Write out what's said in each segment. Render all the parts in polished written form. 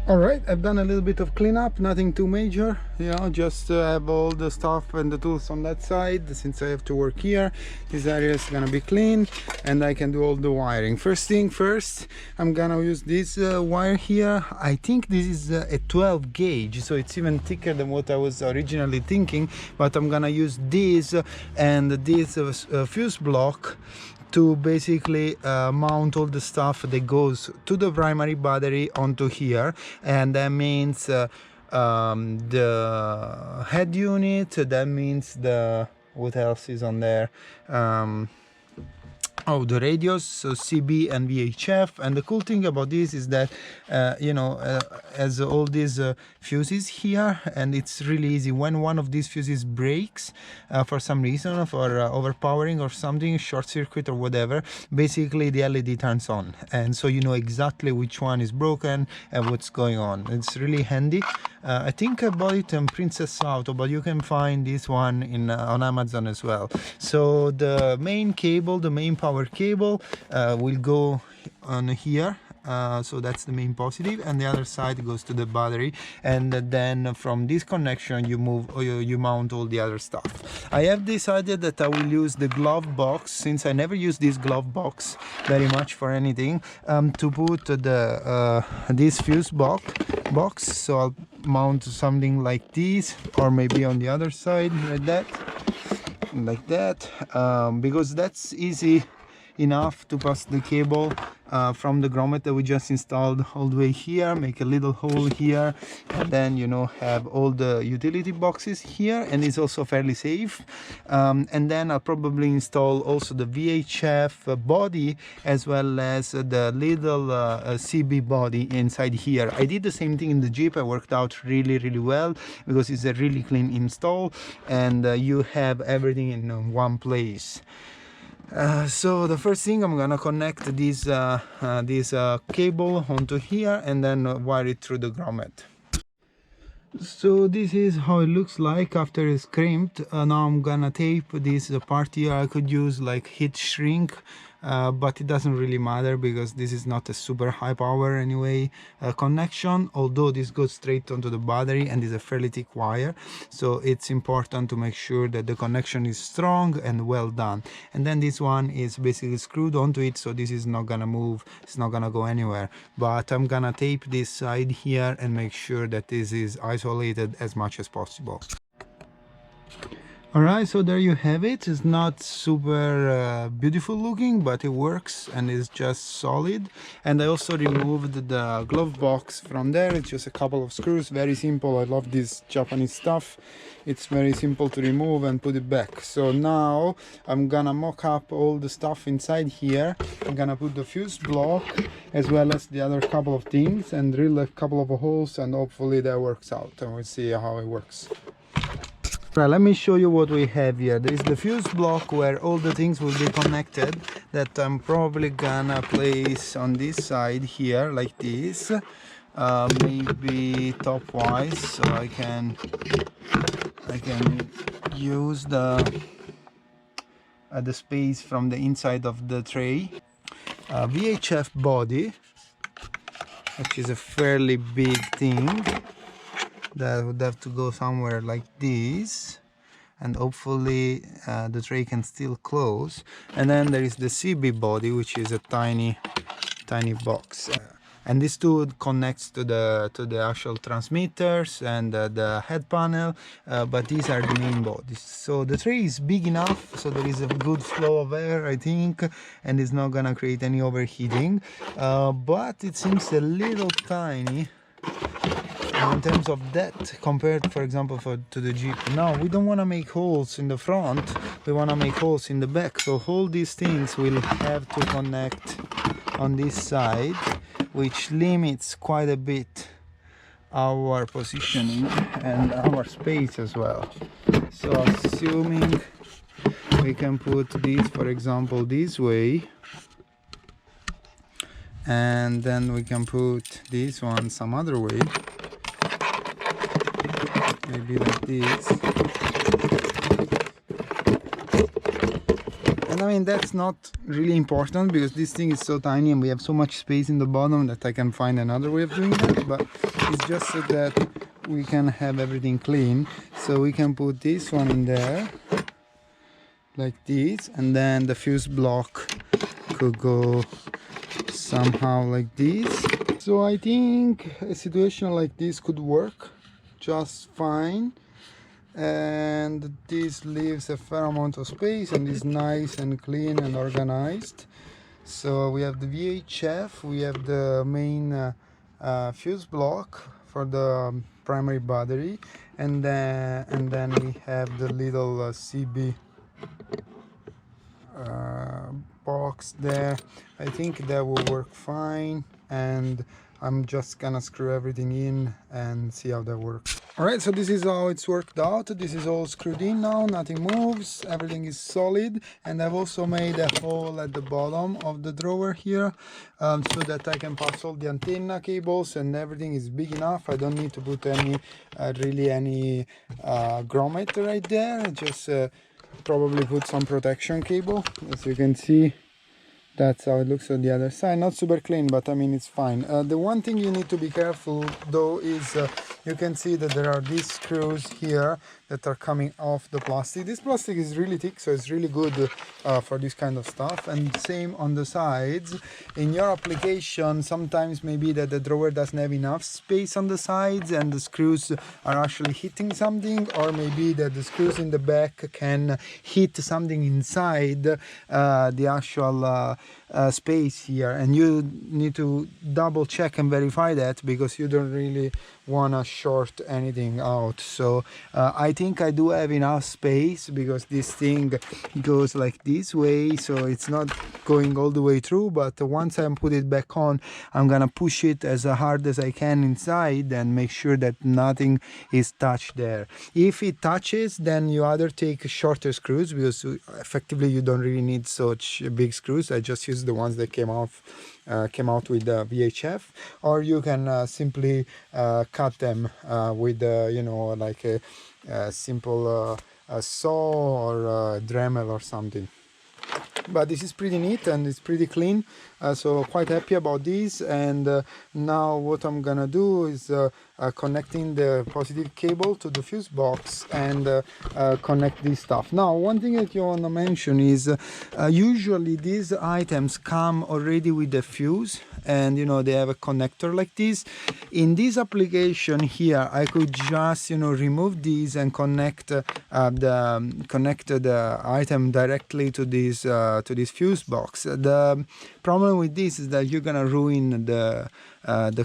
All right, I've done a little bit of cleanup, nothing too major, you know, just to have all the stuff and the tools on that side. Since I have to work here, this area is gonna be clean and I can do all the wiring. First thing first, I'm gonna use this wire here. I think this is a 12 gauge, so it's even thicker than what I was originally thinking, but I'm gonna use this and this fuse block to basically mount all the stuff that goes to the primary battery onto here, and that means the head unit, that means the, what else is on there, oh, the radios, so CB and VHF. And the cool thing about this is that you know, as all these fuses here, and it's really easy when one of these fuses breaks for some reason, for overpowering or something, short circuit or whatever, basically the LED turns on, and so you know exactly which one is broken and what's going on. It's really handy. I think I bought it in Princess Auto, but you can find this one in on Amazon as well. So the main cable, the main power cable, will go on here. So that's the main positive, and the other side goes to the battery, and then from this connection you mount all the other stuff. I have decided that I will use the glove box, since I never use this glove box very much for anything, to put the this fuse box. So I'll mount something like this, or maybe on the other side like that, because that's easy enough to pass the cable from the grommet that we just installed all the way here, make a little hole here, and then, you know, have all the utility boxes here, and it's also fairly safe. And then I'll probably install also the VHF body, as well as the little CB body inside here. I did the same thing in the Jeep. It worked out really well, because it's a really clean install, and you have everything in one place. So the first thing, I'm gonna connect this cable onto here, and then wire it through the grommet. So this is how it looks like after it's crimped. Now I'm gonna tape this part here. I could use like heat shrink, but it doesn't really matter, because this is not a super high power anyway connection, although this goes straight onto the battery and is a fairly thick wire, so it's important to make sure that the connection is strong and well done. And then this one is basically screwed onto it, so this is not gonna move, it's not gonna go anywhere, but I'm gonna tape this side here and make sure that this is isolated as much as possible. Alright, so there you have it. It's not super beautiful looking, but it works and is just solid. And I also removed the glove box from there. It's just a couple of screws, very simple. I love this Japanese stuff. It's very simple to remove and put it back. So now I'm gonna mock up all the stuff inside here. I'm gonna put the fuse block as well as the other couple of things, and drill a couple of holes, and hopefully that works out, and we'll see how it works. Right, let me show you what we have here. There is the fuse block where all the things will be connected, that I'm probably gonna place on this side here like this, maybe top wise, so I can use the space from the inside of the tray. VHF body, which is a fairly big thing, that would have to go somewhere like this, and hopefully the tray can still close. And then there is the CB body, which is a tiny box, and this two connects to the actual transmitters and the head panel, but these are the main bodies. So the tray is big enough, so there is a good flow of air, I think, and it's not gonna create any overheating, but it seems a little tiny in terms of depth compared, for example, to the Jeep. Now we don't want to make holes in the front, we want to make holes in the back, so all these things will have to connect on this side, which limits quite a bit our positioning and our space as well. So assuming we can put this, for example, this way, and then we can put this one some other way, maybe like this, and And I mean, that's not really important because this thing is so tiny and we have so much space in the bottom that I can find another way of doing that, but it's just so that we can have everything clean. So we can put this one in there like this, and then the fuse block could go somehow like this. So I think a situation like this could work just fine, and this leaves a fair amount of space and is nice and clean and organized. So we have the VHF, we have the main fuse block for the primary battery, and then we have the little CB box there. I think that will work fine, and I'm just gonna screw everything in and see how that works. Alright, so this is how it's worked out. This is all screwed in now, nothing moves, everything is solid, and I've also made a hole at the bottom of the drawer here so that I can pass all the antenna cables, and everything is big enough. I don't need to put any grommet right there, just probably put some protection cable. As you can see, that's how it looks on the other side. Not super clean, but I mean, it's fine. The one thing you need to be careful though is you can see that there are these screws here that are coming off the plastic. This plastic is really thick, so it's really good for this kind of stuff. And same on the sides. In your application, sometimes maybe that the drawer doesn't have enough space on the sides and the screws are actually hitting something, or maybe that the screws in the back can hit something inside the actual space here, and you need to double check and verify that because you don't really want to short anything out. So I think I do have enough space because this thing goes like this way, so it's not going all the way through, but once I put it back on, I'm gonna push it as hard as I can inside and make sure that nothing is touched there. If it touches, then you either take shorter screws, because effectively you don't really need such big screws. I just use the ones that came out with the VHF, or you can simply cut them with you know, like a simple saw or a Dremel or something. But this is pretty neat and it's pretty clean, so quite happy about this. And now what I'm gonna do is connecting the positive cable to the fuse box and connect this stuff. Now, one thing that you want to mention is usually these items come already with a fuse, and you know, they have a connector like this. In this application here, I could just, you know, remove these and connect the item directly to this fuse box. The problem with this is that you're gonna ruin the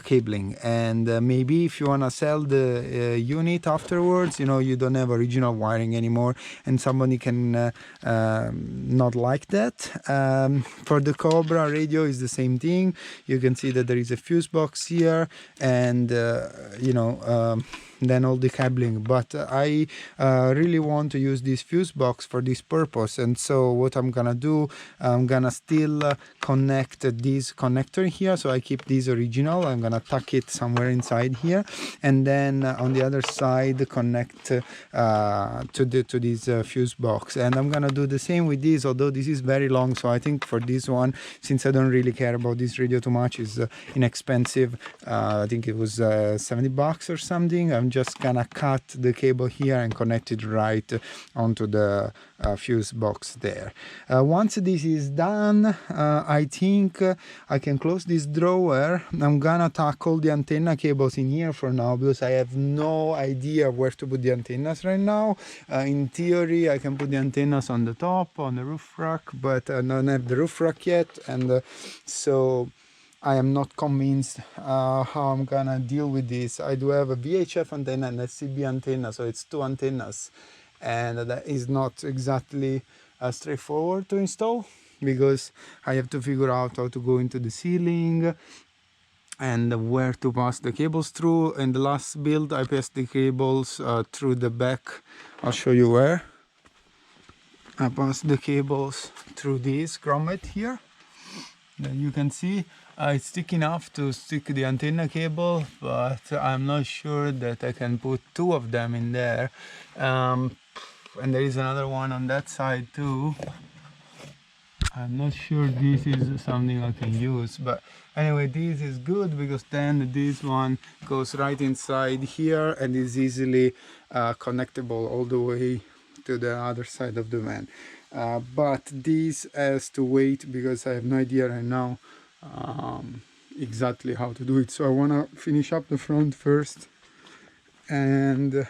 cabling, and maybe if you want to sell the unit afterwards, you know, you don't have original wiring anymore, and somebody can not like that. For the Cobra radio is the same thing. You can see that there is a fuse box here, and you know, then all the cabling, but I really want to use this fuse box for this purpose. And so what I'm gonna do, I'm gonna still connect this connector here, so I keep this original. I'm gonna tuck it somewhere inside here, and then on the other side connect to this fuse box. And I'm gonna do the same with this, although this is very long, so I think for this one, since I don't really care about this radio too much, is inexpensive. I think it was 70 bucks or something. I'm just gonna cut the cable here and connect it right onto the fuse box there. Once this is done, I think I can close this drawer. I'm gonna tackle the antenna cables in here for now, because I have no idea where to put the antennas right now. In theory, I can put the antennas on the top, on the roof rack, but I don't have the roof rack yet, and so I am not convinced how I'm gonna deal with this. I do have a VHF antenna and a CB antenna, so it's two antennas, and that is not exactly straightforward to install, because I have to figure out how to go into the ceiling and where to pass the cables through. In the last build, I passed the cables through the back. I'll show you where. I passed the cables through this grommet here. You can see it's thick enough to stick the antenna cable, but I'm not sure that I can put two of them in there. And there is another one on that side too. I'm not sure this is something I can use, but anyway, this is good because then this one goes right inside here and is easily connectable all the way to the other side of the van. But this has to wait because I have no idea right now exactly how to do it. So I want to finish up the front first, and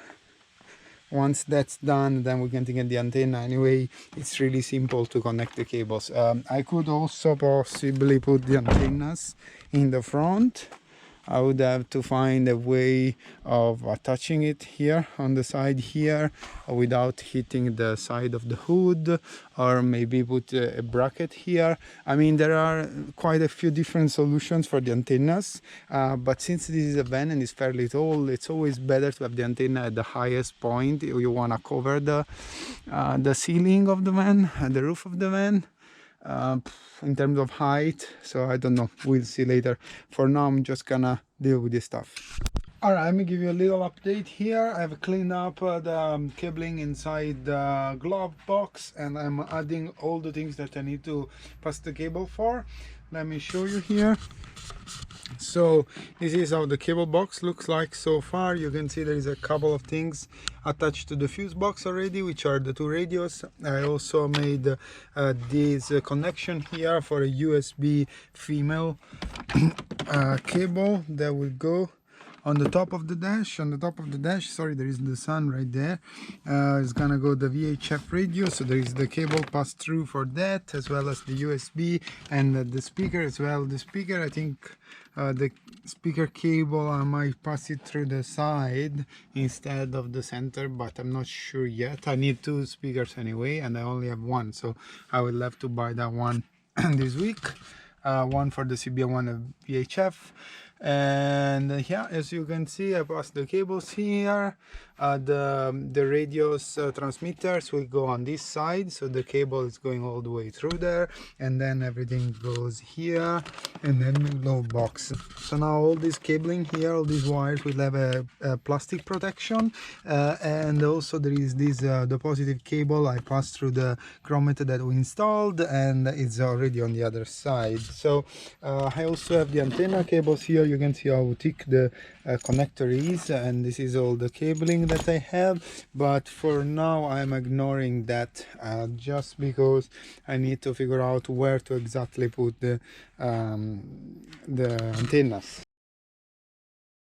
once that's done, then we can get the antenna. Anyway, it's really simple to connect the cables. I could also possibly put the antennas in the front. I would have to find a way of attaching it here on the side here without hitting the side of the hood, or maybe put a bracket here. I mean, there are quite a few different solutions for the antennas, but since this is a van and it's fairly tall, it's always better to have the antenna at the highest point. You want to cover the ceiling of the van, the roof of the van. In terms of height, so I don't know, we'll see later. For now I'm just gonna deal with this stuff. Alright, let me give you a little update here. I've cleaned up the cabling inside the glove box, and I'm adding all the things that I need to pass the cable for. Let me show you here. So this is how the cable box looks like so far. You can see there is a couple of things attached to the fuse box already, which are the two radios. I also made this connection here for a USB female cable that will go on the top of the dash. On the top of the dash, sorry, there is the sun right there. It's gonna go the VHF radio, so there is the cable passed through for that, as well as the USB and the speaker as well. The speaker, I think the speaker cable, I might pass it through the side instead of the center, but I'm not sure yet. I need two speakers anyway, and I only have one, so I will have to buy that one this week. One for the CB and one VHF. And yeah, as you can see, I passed the cables here. The radio's transmitters will go on this side, so the cable is going all the way through there, and then everything goes here, and then the glove box. So now all this cabling here, all these wires will have a plastic protection, and also there is this the positive cable I passed through the grommet that we installed, and it's already on the other side. So I also have the antenna cables here. You can see how thick the connector is, and this is all the cabling that I have, but for now I'm ignoring that just because I need to figure out where to exactly put the antennas.